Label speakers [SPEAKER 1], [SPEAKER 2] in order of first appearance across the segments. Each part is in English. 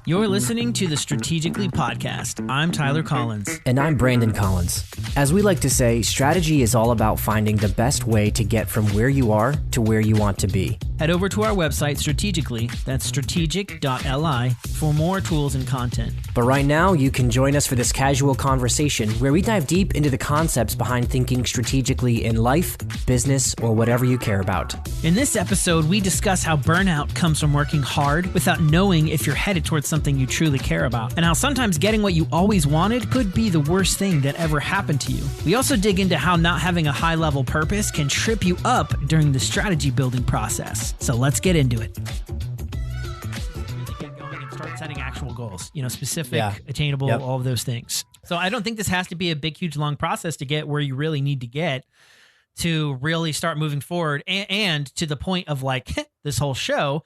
[SPEAKER 1] You're listening to the Strategically Podcast. I'm Tyler Collins.
[SPEAKER 2] And I'm Brandon Collins. As we like to say, strategy is all about finding the best way to get from where you are to where you want to be.
[SPEAKER 1] Head over to our website, Strategically, that's strategic.li, for more tools and content.
[SPEAKER 2] But right now, you can join us for this casual conversation where we dive deep into the concepts behind thinking strategically in life, business, or whatever you care about.
[SPEAKER 1] In this episode, we discuss how burnout comes from working hard without knowing if you're headed towards something you truly care about, and how sometimes getting what you always wanted could be the worst thing that ever happened to you. We also dig into how not having a high-level purpose can trip you up during the strategy building process. So let's get into it. Really get going and start setting actual goals, specific, attainable, all of those things. So I don't think this has to be a big, huge, long process to get where you really need to get to really start moving forward and to the point of like this whole show,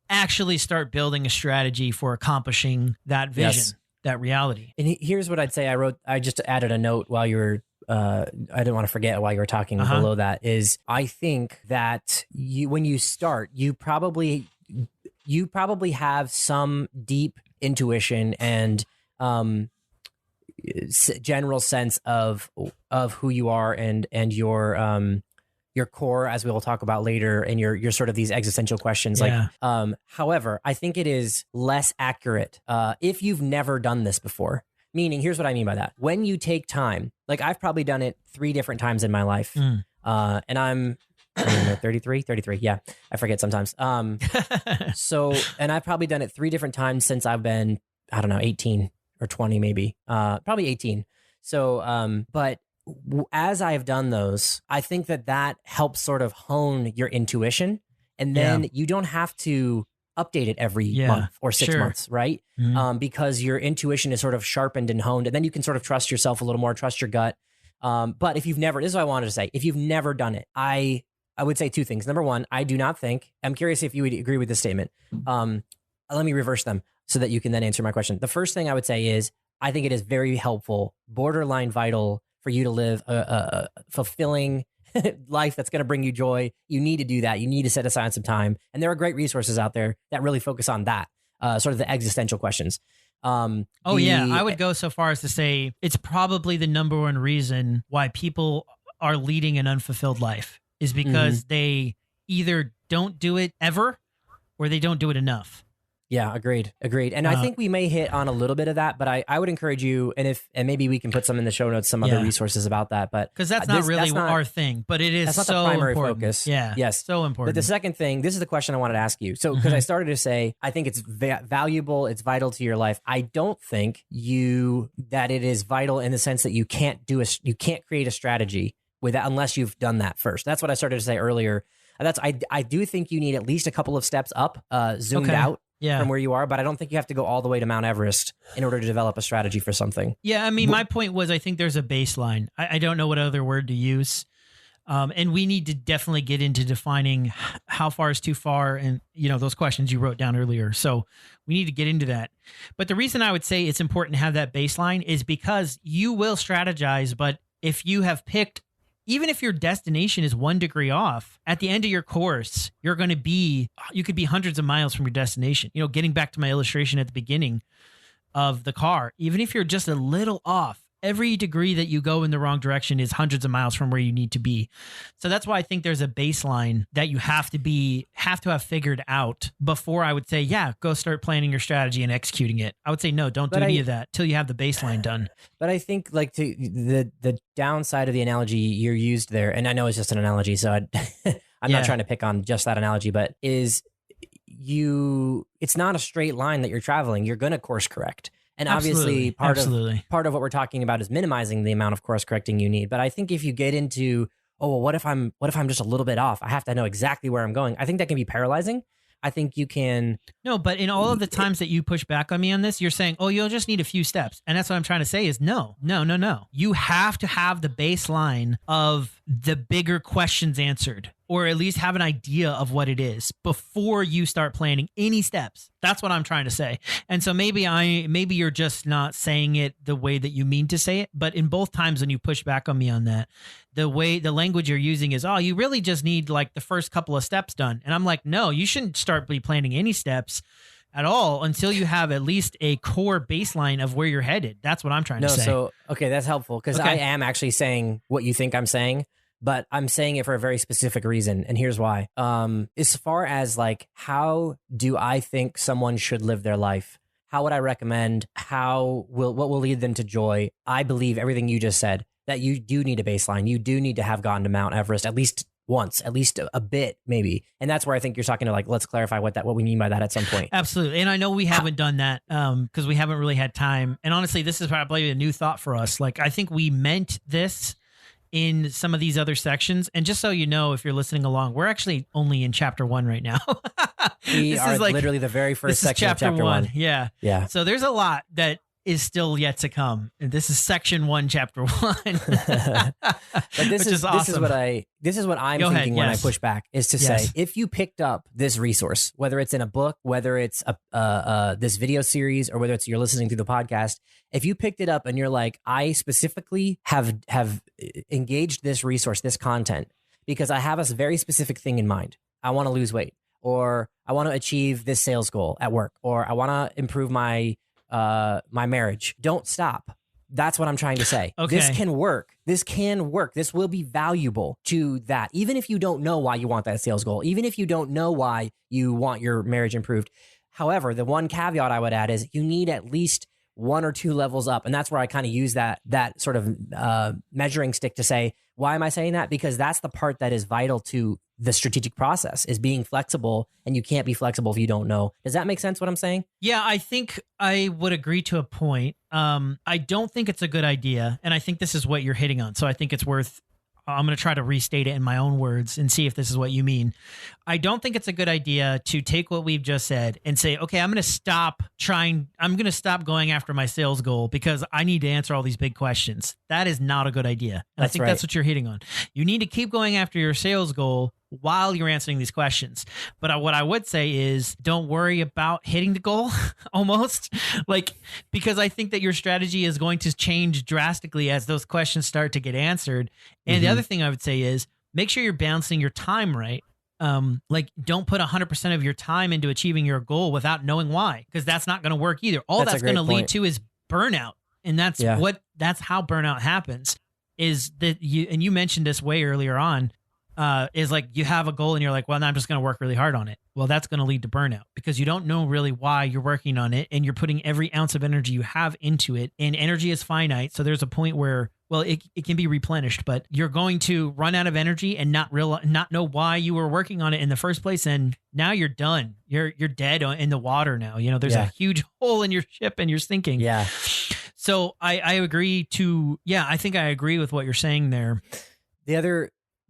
[SPEAKER 1] actually start building a strategy for accomplishing that vision, that reality.
[SPEAKER 2] And here's what I'd say. I just added a note while you were, I didn't want to forget while you were talking below that is I think that when you start, you probably have some deep intuition and, general sense of who you are and your core, as we will talk about later, and your sort of these existential questions. However, I think it is less accurate if you've never done this before. Meaning, here's what I mean by that. When you take time, like I've probably done it 3 different times in my life, and I'm 33. Yeah, I forget sometimes. And I've probably done it 3 different times since I've been, 18 or 20, maybe, probably 18. So, but as I've done those, I think that helps sort of hone your intuition, and then you don't have to update it every month or 6 months, right? Mm-hmm. Because your intuition is sort of sharpened and honed, and then you can sort of trust yourself a little more, trust your gut. But if you've never, this is what I wanted to say, if you've never done it, I would say 2 things. Number 1, I do not think, I'm curious if you would agree with this statement. Let me reverse them so that you can then answer my question. The first thing I would say is, I think it is very helpful, borderline vital, for you to live a fulfilling life that's going to bring you joy. You need to do that. You need to set aside some time. And there are great resources out there that really focus on that, sort of the existential questions. I would go so far as to say it's probably the number 1 reason why people are leading an unfulfilled life is because they either don't do it ever or they don't do it enough. Yeah, agreed. And I think we may hit on a little bit of that, but I would encourage you, and maybe we can put some in the show notes, some other resources about that. But
[SPEAKER 1] because that's not really our thing, but it is
[SPEAKER 2] that's not
[SPEAKER 1] so
[SPEAKER 2] the primary
[SPEAKER 1] important.
[SPEAKER 2] Focus.
[SPEAKER 1] Yeah,
[SPEAKER 2] yes,
[SPEAKER 1] so important.
[SPEAKER 2] But the second thing, this is the question I wanted to ask you. So because I started to say, I think it's valuable, it's vital to your life. I don't think that it is vital in the sense that you can't create a strategy unless you've done that first. That's what I started to say earlier. I do think you need at least a couple of steps up, zoomed out. From where you are, but I don't think you have to go all the way to Mount Everest in order to develop a strategy for something. Yeah, I mean,
[SPEAKER 1] my point was I think there's a baseline. I don't know what other word to use. And we need to definitely get into defining how far is too far and, those questions you wrote down earlier. So we need to get into that. But the reason I would say it's important to have that baseline is because you will strategize, but if you have picked, even if your destination is 1 degree off, at the end of your course, you could be hundreds of miles from your destination. Getting back to my illustration at the beginning of the car, even if you're just a little off, every degree that you go in the wrong direction is hundreds of miles from where you need to be. So that's why I think there's a baseline that you have to have figured out before I would say, go start planning your strategy and executing it. I would say, no, don't do any of that till you have the baseline done.
[SPEAKER 2] But I think the downside of the analogy you used there, and I know it's just an analogy, so I'm not trying to pick on just that analogy, but it's not a straight line that you're traveling. You're going to course correct. And obviously part of what we're talking about is minimizing the amount of course correcting you need. But I think if you get into, what if I'm just a little bit off? I have to know exactly where I'm going. I think that can be paralyzing. I think you can.
[SPEAKER 1] No, but in all of the times that you push back on me on this, you're saying, you'll just need a few steps. And that's what I'm trying to say is no. You have to have the baseline of the bigger questions answered. or at least have an idea of what it is before you start planning any steps. That's what I'm trying to say. And so maybe you're just not saying it the way that you mean to say it, but in both times when you push back on me on that, the language you're using is, oh, you really just need like the first couple of steps done. And I'm like, no, you shouldn't start planning any steps at all until you have at least a core baseline of where you're headed. That's what I'm trying to say.
[SPEAKER 2] So, okay, that's helpful because I am actually saying what you think I'm saying, but I'm saying it for a very specific reason. And here's why. As far as like, how do I think someone should live their life? How would I recommend? What will lead them to joy? I believe everything you just said, that you do need a baseline. You do need to have gone to Mount Everest at least once, at least a bit, maybe. And that's where I think you're talking to, like, let's clarify what we mean by that at some point.
[SPEAKER 1] Absolutely. And I know we haven't done that because we haven't really had time. And honestly, this is probably a new thought for us. Like, I think we meant this in some of these other sections. And just so you know, if you're listening along, we're actually only in chapter 1 right now.
[SPEAKER 2] We are literally the very first section of chapter 1.
[SPEAKER 1] Yeah.
[SPEAKER 2] Yeah.
[SPEAKER 1] So there's a lot that is still yet to come. And this is section 1, chapter 1.
[SPEAKER 2] But this is awesome. This is what I'm thinking when I push back, is to say, if you picked up this resource, whether it's in a book, whether it's this video series, or whether it's you're listening through the podcast, if you picked it up and you're like, I specifically have engaged this resource, this content, because I have a very specific thing in mind. I want to lose weight, or I want to achieve this sales goal at work, or I want to improve my marriage. Don't stop. That's what I'm trying to say.
[SPEAKER 1] Okay.
[SPEAKER 2] This can work. This will be valuable to that. Even if you don't know why you want that sales goal, even if you don't know why you want your marriage improved. However, the one caveat I would add is you need at least 1 or 2 levels up. And that's where I kind of use that sort of measuring stick to say, why am I saying that? Because that's the part that is vital to the strategic process, is being flexible, and you can't be flexible if you don't know. Does that make sense what I'm saying?
[SPEAKER 1] Yeah, I think I would agree to a point. I don't think it's a good idea. And I think this is what you're hitting on. So I think it's worth, I'm going to try to restate it in my own words and see if this is what you mean. I don't think it's a good idea to take what we've just said and say, okay, I'm going to stop going after my sales goal because I need to answer all these big questions. That is not a good idea. And I think that's what you're hitting on. You need to keep going after your sales goal while you're answering these questions. But what I would say is, don't worry about hitting the goal almost, because I think that your strategy is going to change drastically as those questions start to get answered. And the other thing I would say is, make sure you're balancing your time right. Don't put 100% of your time into achieving your goal without knowing why, because that's not going to work either. All that's going to lead to is burnout. And that's how burnout happens, is that you mentioned this way earlier on, is like you have a goal and you're like, well, now I'm just going to work really hard on it. Well, that's going to lead to burnout because you don't know really why you're working on it, and you're putting every ounce of energy you have into it, and energy is finite. So there's a point where, well, it can be replenished, but you're going to run out of energy and not know why you were working on it in the first place. And now you're done. You're dead in the water now. There's a huge hole in your ship and you're sinking.
[SPEAKER 2] Yeah.
[SPEAKER 1] So I agree I think I agree with what you're saying there.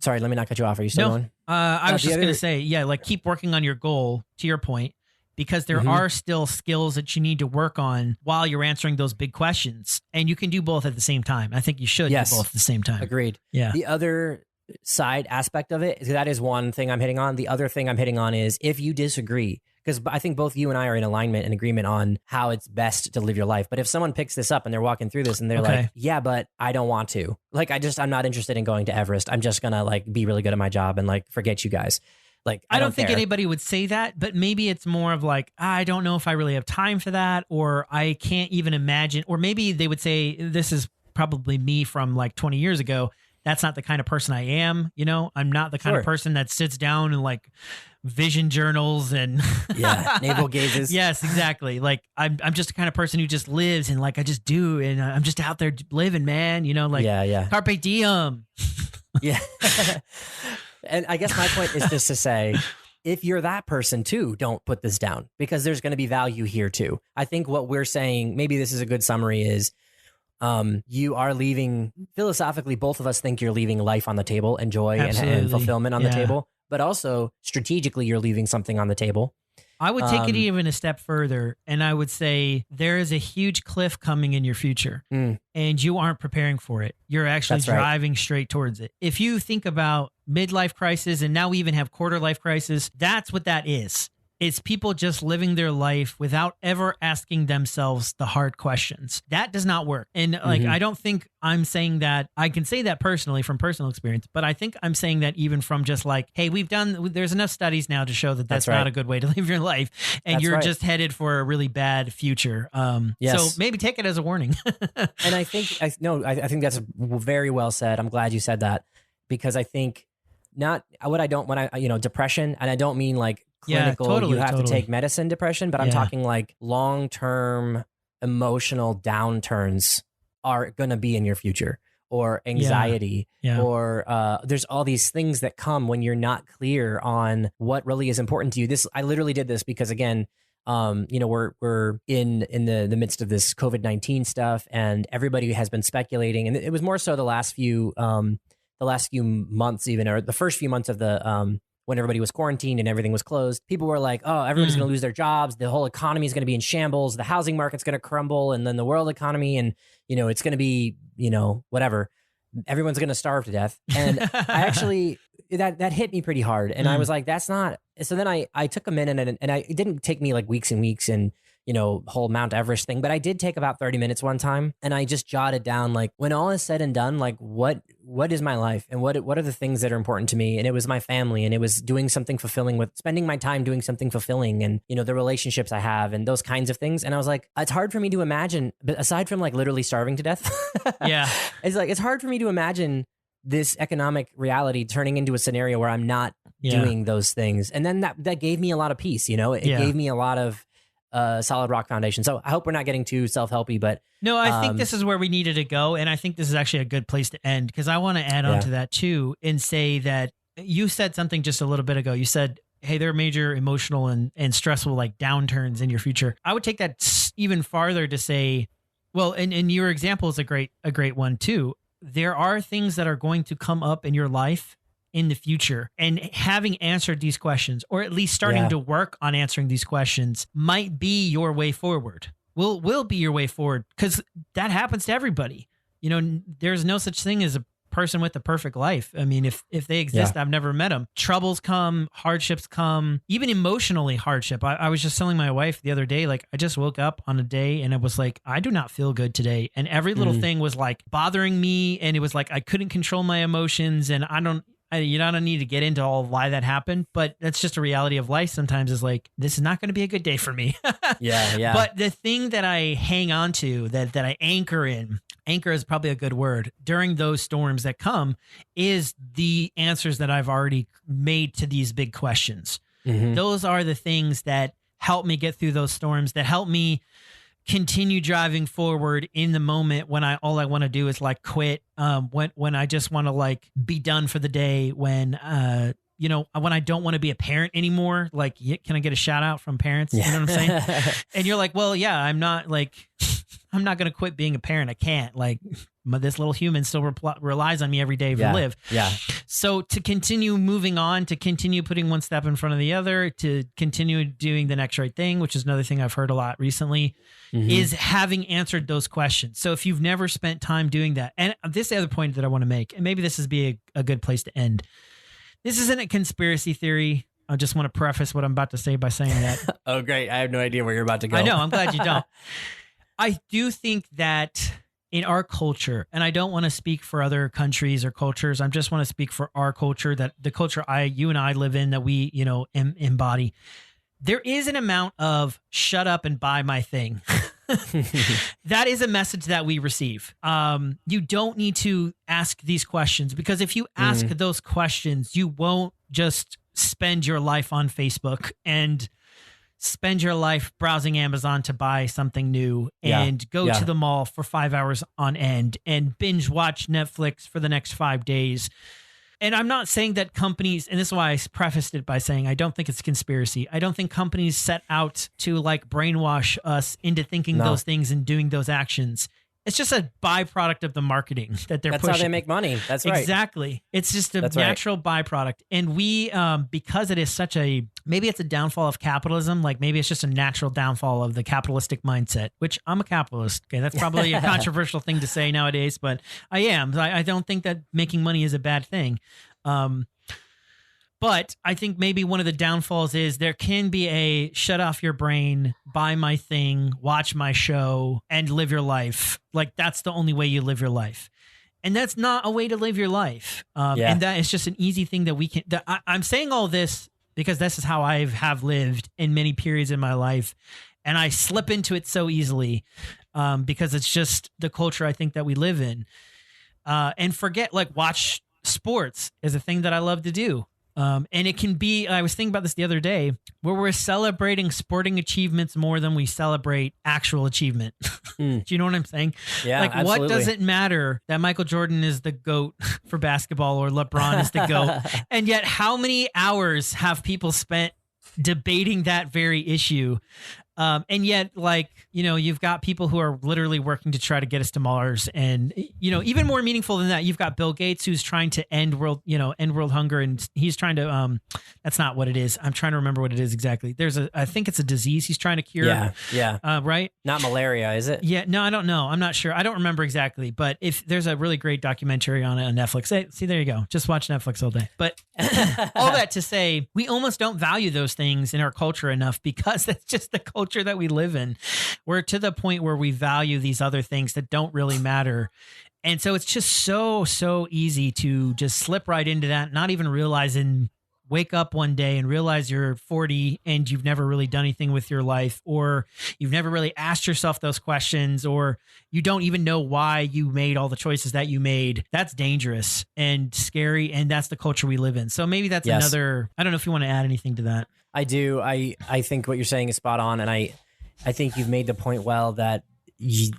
[SPEAKER 2] Sorry, let me not cut you off. Are you still going?
[SPEAKER 1] I was just going to say, keep working on your goal, to your point, because there are still skills that you need to work on while you're answering those big questions. And you can do both at the same time. I think you should do both at the same time.
[SPEAKER 2] Agreed. Yeah. The other side aspect of it, that is one thing I'm hitting on. The other thing I'm hitting on is, if you disagree, because I think both you and I are in alignment and agreement on how it's best to live your life. But if someone picks this up and they're walking through this and they're like, yeah, but I don't want to. I'm not interested in going to Everest. I'm just going to be really good at my job and forget you guys. I don't think anybody would say that, but maybe it's more of I don't know if I really have time for that, or I can't even imagine, or maybe they would say, this is probably me from 20 years ago. That's not the kind of person I am. I'm not the kind of person that sits down and vision journals and navel gazes.
[SPEAKER 1] Yes, exactly. I'm just the kind of person who just lives and I just do, and I'm just out there living, man. Carpe diem.
[SPEAKER 2] Yeah. And I guess my point is just to say, if you're that person too, don't put this down, because there's going to be value here too. I think what we're saying, maybe this is a good summary, is you are leaving, philosophically, both of us think you're leaving life on the table and joy and fulfillment on the table, but also strategically you're leaving something on the table.
[SPEAKER 1] I would take it even a step further, and I would say there is a huge cliff coming in your future, and you aren't preparing for it. You're actually driving straight towards it. If you think about midlife crisis, and now we even have quarter life crisis, that's what that is. It's people just living their life without ever asking themselves the hard questions. That does not work. And like, I don't think I'm saying that. I can say that personally from personal experience, but I think I'm saying that even from just like, hey, there's enough studies now to show that that's not a good way to live your life. And you're just headed for a really bad future. So maybe take it as a warning.
[SPEAKER 2] And I think that's very well said. I'm glad you said that, because I think depression, and I don't mean like clinical, you have to take medicine depression, but I'm talking like long-term emotional downturns are going to be in your future, or anxiety, or there's all these things that come when you're not clear on what really is important to you. I literally did this because, again, we're in the midst of this COVID-19 stuff, and everybody has been speculating, and it was more so the last few months, even, or the first few months of the when everybody was quarantined and everything was closed. People were like, oh, everybody's going to lose their jobs. The whole economy is going to be in shambles. The housing market's going to crumble. And then the world economy, and, it's going to be, whatever. Everyone's going to starve to death. And I actually, that hit me pretty hard. And I was like, that's not. So then I took a minute, and it didn't take me like weeks and weeks and, whole Mount Everest thing, but I did take about 30 minutes one time, and I just jotted down, like, when all is said and done, like, what is my life, and what are the things that are important to me? And it was my family, and it was doing something fulfilling, spending my time doing something fulfilling, and, the relationships I have, and those kinds of things. And I was like, it's hard for me to imagine, but aside from like literally starving to death, it's hard for me to imagine this economic reality turning into a scenario where I'm not doing those things. And then that gave me a lot of peace, it gave me a lot of solid rock foundation. So I hope we're not getting too self-helpy, but
[SPEAKER 1] no, I think this is where we needed to go. And I think this is actually a good place to end, because I want to add on to that too, and say that you said something just a little bit ago. You said, hey, there are major emotional and stressful like downturns in your future. I would take that even farther to say, well, and your example is a great one too. There are things that are going to come up in your life in the future, and having answered these questions, or at least starting to work on answering these questions, might be your way forward. Will be your way forward, because that happens to everybody. There's no such thing as a person with the perfect life. I mean, if they exist, I've never met them. Troubles come, hardships come, even emotionally hardship. I was just telling my wife the other day, like, I just woke up on a day and it was like, I do not feel good today. And every little thing was like bothering me. And it was like, I couldn't control my emotions, and I don't need to get into all why that happened, but that's just a reality of life. Sometimes is like, this is not going to be a good day for me.
[SPEAKER 2] Yeah.
[SPEAKER 1] But the thing that I hang on to, that I anchor is probably a good word, during those storms that come, is the answers that I've already made to these big questions. Those are the things that help me get through those storms, that help me continue driving forward in the moment when all I want to do is like quit. When I just want to like be done for the day, when when I don't want to be a parent anymore. Like, can I get a shout out from parents? You know what I'm saying? And you're like, well, yeah, I'm not going to quit being a parent. I can't. Like, this little human still relies on me every day to live. Yeah. So to continue moving on, to continue putting one step in front of the other, to continue doing the next right thing, which is another thing I've heard a lot recently, is having answered those questions. So if you've never spent time doing that, and this is the other point that I want to make, and maybe this is a good place to end. This isn't a conspiracy theory. I just want to preface what I'm about to say by saying that.
[SPEAKER 2] Oh, great. I have no idea where you're about to go.
[SPEAKER 1] I know. I'm glad you don't. I do think that in our culture, and I don't want to speak for other countries or cultures, I just want to speak for our culture, that the culture you and I live in, that we, embody, there is an amount of shut up and buy my thing. That is a message that we receive. You don't need to ask these questions, because if you ask those questions, you won't just spend your life on Facebook and spend your life browsing Amazon to buy something new and go to the mall for 5 hours on end and binge watch Netflix for the next 5 days. And I'm not saying that companies, and this is why I prefaced it by saying I don't think it's a conspiracy. I don't think companies set out to like brainwash us into thinking those things and doing those actions. it's just a byproduct of the marketing that they're
[SPEAKER 2] That's
[SPEAKER 1] pushing.
[SPEAKER 2] how they make money. That's right.
[SPEAKER 1] Exactly. It's just a natural byproduct. And we, because it is such a, maybe it's a downfall of capitalism. Like maybe it's just a natural downfall of the capitalistic mindset, which I'm a capitalist. Okay. That's probably a controversial thing to say nowadays, but I am. I don't think that making money is a bad thing. But I think maybe one of the downfalls is there can be a shut off your brain, buy my thing, watch my show, and live your life. Like that's the only way you live your life. And that's not a way to live your life. And that is just an easy thing that we can, I'm saying all this because this is how I have lived in many periods in my life. And I slip into it so easily because it's just the culture I think that we live in. And forget, like watch sports is a thing that I love to do. And it can be, I was thinking about this the other day, where we're celebrating sporting achievements more than we celebrate actual achievement. Do you know what I'm saying?
[SPEAKER 2] Yeah,
[SPEAKER 1] like
[SPEAKER 2] absolutely.
[SPEAKER 1] What does it matter that Michael Jordan is the GOAT for basketball or LeBron is the GOAT? And yet how many hours have people spent debating that very issue? And yet, like, you know, you've got people who are literally working to try to get us to Mars. And, you know, even more meaningful than that, you've got Bill Gates, who's trying to end world hunger. And he's trying to, that's not what it is. I'm trying to remember what it is exactly. I think it's a disease he's trying to cure. Yeah. Right?
[SPEAKER 2] Not malaria, is it?
[SPEAKER 1] Yeah. No, I don't know. I'm not sure. I don't remember exactly. But if there's a really great documentary on it on Netflix, hey, see, there you go. Just watch Netflix all day. But all that to say, we almost don't value those things in our culture enough because that's just the culture that we live in. We're to the point where we value these other things that don't really matter. And so it's just so easy to just slip right into that, not even realizing, wake up one day and realize you're 40 and you've never really done anything with your life, or you've never really asked yourself those questions, or you don't even know why you made all the choices that you made. That's dangerous and scary. And that's the culture we live in. So maybe that's another, I don't know if you want to add anything to that.
[SPEAKER 2] I do. I think what you're saying is spot on. And I think you've made the point well that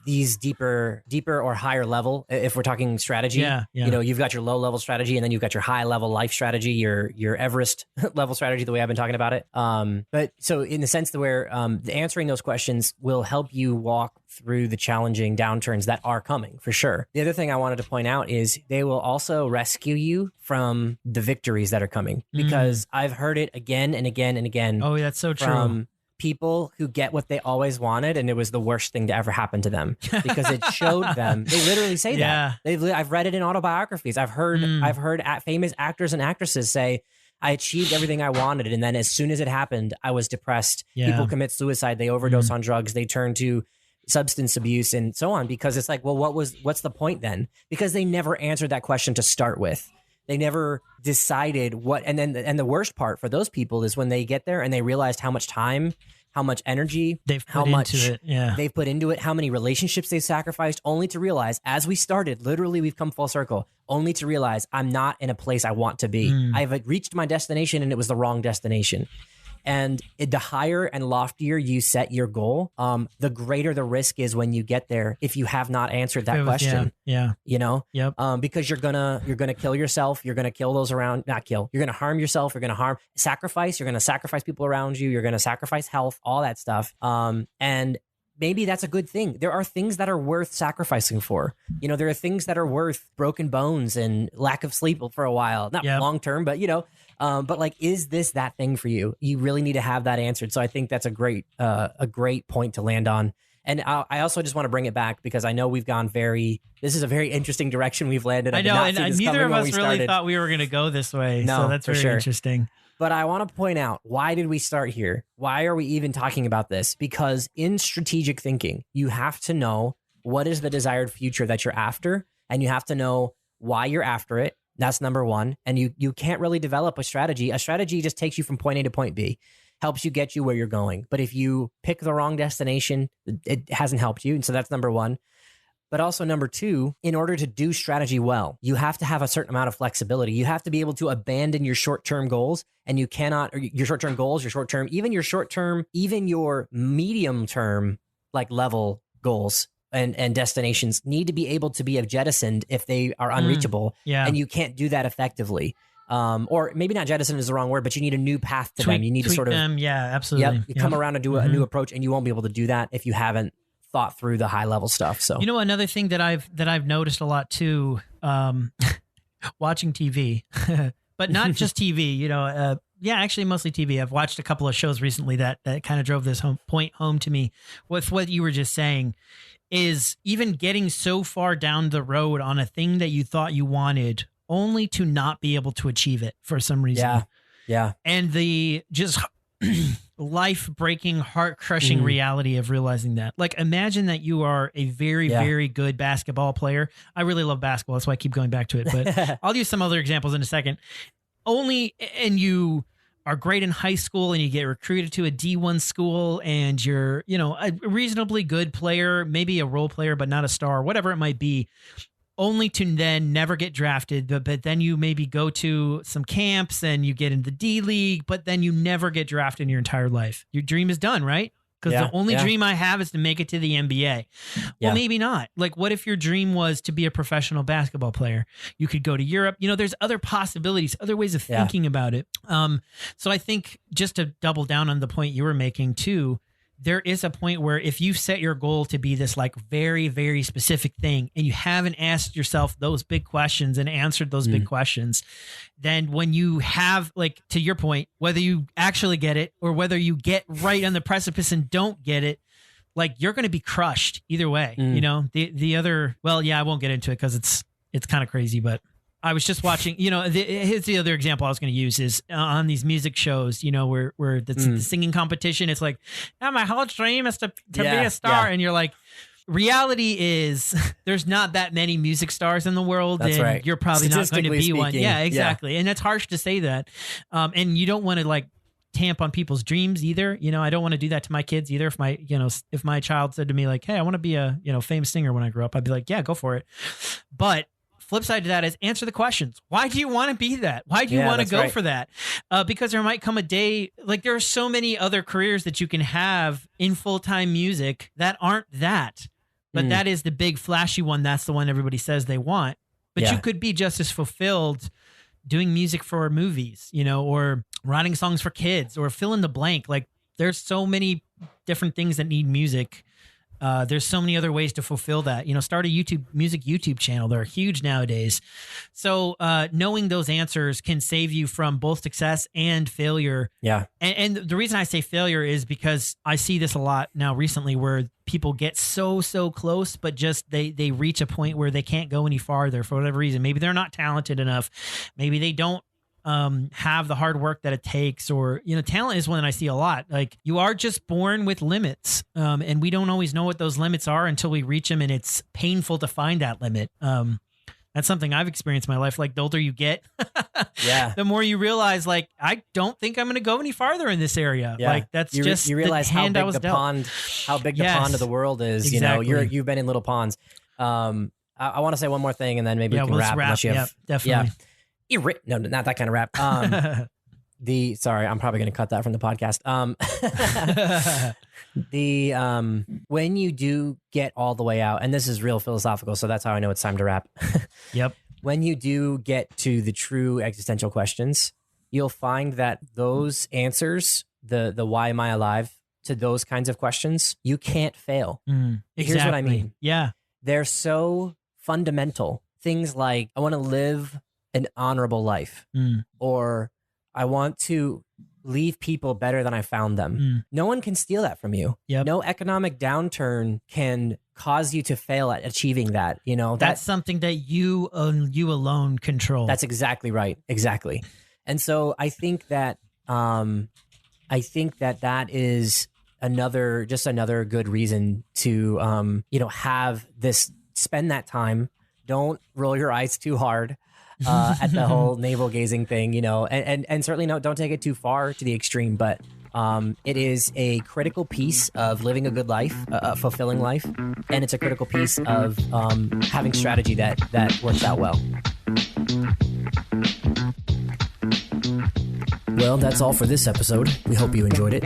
[SPEAKER 2] these deeper or higher level, if we're talking strategy, you know, you've got your low level strategy and then you've got your high level life strategy, your Everest level strategy, the way I've been talking about it. But so in the sense that where answering those questions will help you walk through the challenging downturns that are coming for sure. The other thing I wanted to point out is they will also rescue you from the victories that are coming, because I've heard it again and again and again.
[SPEAKER 1] Oh, that's so true.
[SPEAKER 2] People who get what they always wanted, and it was the worst thing to ever happen to them because it showed them. They literally say that. I've read it in autobiographies. I've heard famous actors and actresses say, "I achieved everything I wanted, and then as soon as it happened, I was depressed." People commit suicide. They overdose on drugs. They turn to substance abuse and so on, because it's like, well, what's the point then? Because they never answered that question to start with. They never decided what, and the worst part for those people is when they get there and they realized how much time, how much energy,
[SPEAKER 1] they've put into it.
[SPEAKER 2] They've put into it, how many relationships they've sacrificed, only to realize, as we started, literally we've come full circle, only to realize I'm not in a place I want to be. I've reached my destination and it was the wrong destination. And the higher and loftier you set your goal, the greater the risk is when you get there if you have not answered that question. You know, because you're gonna kill yourself. You're gonna kill those around. Not kill. You're gonna harm yourself. You're gonna sacrifice. You're gonna sacrifice people around you. You're gonna sacrifice health. All that stuff. And maybe that's a good thing. There are things that are worth sacrificing for. You know, there are things that are worth broken bones and lack of sleep for a while. Not long term, but you know. But like, is this that thing for you? You really need to have that answered. So I think that's a great point to land on. And I also just want to bring it back because I know we've gone this is a very interesting direction we've landed.
[SPEAKER 1] I know, and neither of us really thought we were going to go this way.
[SPEAKER 2] No,
[SPEAKER 1] so that's very interesting.
[SPEAKER 2] But I want to point out, why did we start here? Why are we even talking about this? Because in strategic thinking, you have to know what is the desired future that you're after, and you have to know why you're after it. That's number one. And you can't really develop a strategy. A strategy just takes you from point A to point B, helps you get you where you're going. But if you pick the wrong destination, it hasn't helped you. And so that's number one. But also number two, in order to do strategy well, you have to have a certain amount of flexibility. You have to be able to abandon your short-term goals, and you cannot, or your short-term goals, even your medium-term like level goals and destinations need to be able to be jettisoned if they are unreachable. And you can't do that effectively. Or maybe not jettison is the wrong word, but you need a new path to them. You need to sort of
[SPEAKER 1] them. Yeah, absolutely.
[SPEAKER 2] You come around and do a new approach, and you won't be able to do that if you haven't thought through the high level stuff. So,
[SPEAKER 1] another thing that I've noticed a lot too, watching TV, but not just TV, actually mostly TV. I've watched a couple of shows recently that kind of drove this point home to me with what you were just saying, is even getting so far down the road on a thing that you thought you wanted only to not be able to achieve it for some reason.
[SPEAKER 2] Yeah.
[SPEAKER 1] And the just life-breaking, heart-crushing reality of realizing that. Like, imagine that you are a very, very good basketball player. I really love basketball. That's why I keep going back to it. But I'll use some other examples in a second. And you are great in high school and you get recruited to a D1 school and you're, a reasonably good player, maybe a role player, but not a star, whatever it might be, only to then never get drafted. But then you maybe go to some camps and you get in the D League, but then you never get drafted in your entire life. Your dream is done, right? Because the only dream I have is to make it to the NBA. Well, maybe not. Like, what if your dream was to be a professional basketball player? You could go to Europe. There's other possibilities, other ways of thinking about it. So I think, just to double down on the point you were making too, there is a point where if you set your goal to be this like very, very specific thing and you haven't asked yourself those big questions and answered those big questions, then when you have, like, to your point, whether you actually get it or whether you get right on the precipice and don't get it, like, you're going to be crushed either way. The other, I won't get into it because it's kind of crazy, but I was just watching, here's the other example I was going to use is on these music shows, where the singing competition. It's like, my whole dream is to be a star. And you're like, reality is there's not that many music stars in the world.
[SPEAKER 2] That's
[SPEAKER 1] and
[SPEAKER 2] right.
[SPEAKER 1] You're probably not going to be one. Yeah, exactly.
[SPEAKER 2] Yeah.
[SPEAKER 1] And it's harsh to say that. And you don't want to like tamp on people's dreams either. I don't want to do that to my kids either. If my child said to me like, hey, I want to be a, famous singer when I grow up, I'd be like, yeah, go for it. But flip side to that is answer the questions. Why do you want to be that? Why do you want to go for that? Because there might come a day, like, there are so many other careers that you can have in full-time music that aren't that. But that is the big flashy one. That's the one everybody says they want. But you could be just as fulfilled doing music for movies, or writing songs for kids, or fill in the blank. Like, there's so many different things that need music. There's so many other ways to fulfill that. Start a music YouTube channel. They're huge nowadays. So knowing those answers can save you from both success and failure.
[SPEAKER 2] Yeah.
[SPEAKER 1] And the reason I say failure is because I see this a lot now recently where people get so close, but just they reach a point where they can't go any farther for whatever reason. Maybe they're not talented enough. Maybe they don't have the hard work that it takes, or talent is one that I see a lot. Like, you are just born with limits, and we don't always know what those limits are until we reach them, and it's painful to find that limit. That's something I've experienced in my life. Like, the older you get, the more you realize, like, I don't think I'm going to go any farther in this area. Like, that's you realize
[SPEAKER 2] how big the pond of the world is.
[SPEAKER 1] Exactly.
[SPEAKER 2] You've been in little ponds. I want to say one more thing, and then maybe we can wrap. Unless you have,
[SPEAKER 1] definitely.
[SPEAKER 2] No, not that kind of rap. Sorry, I'm probably going to cut that from the podcast. When you do get all the way out, and this is real philosophical, so that's how I know it's time to wrap.
[SPEAKER 1] Yep.
[SPEAKER 2] When you do get to the true existential questions, you'll find that those answers, the why am I alive, to those kinds of questions, you can't fail.
[SPEAKER 1] Exactly.
[SPEAKER 2] Here's what I mean.
[SPEAKER 1] Yeah.
[SPEAKER 2] They're so fundamental. Things like, I want to live an honorable life, or I want to leave people better than I found them. No one can steal that from you.
[SPEAKER 1] Yep.
[SPEAKER 2] No economic downturn can cause you to fail at achieving that.
[SPEAKER 1] That's something that you alone control.
[SPEAKER 2] That's exactly right. Exactly. And so I think that that is another good reason to spend that time. Don't roll your eyes too hard at the whole navel gazing thing, and certainly don't take it too far to the extreme, but it is a critical piece of living a good life, a fulfilling life, and it's a critical piece of having strategy that works out well. Well, that's all for this episode. We hope you enjoyed it.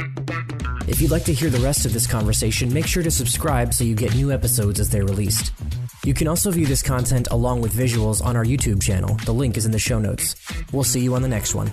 [SPEAKER 2] If you'd like to hear the rest of this conversation, make sure to subscribe so you get new episodes as they're released. You can also view this content along with visuals on our YouTube channel. The link is in the show notes. We'll see you on the next one.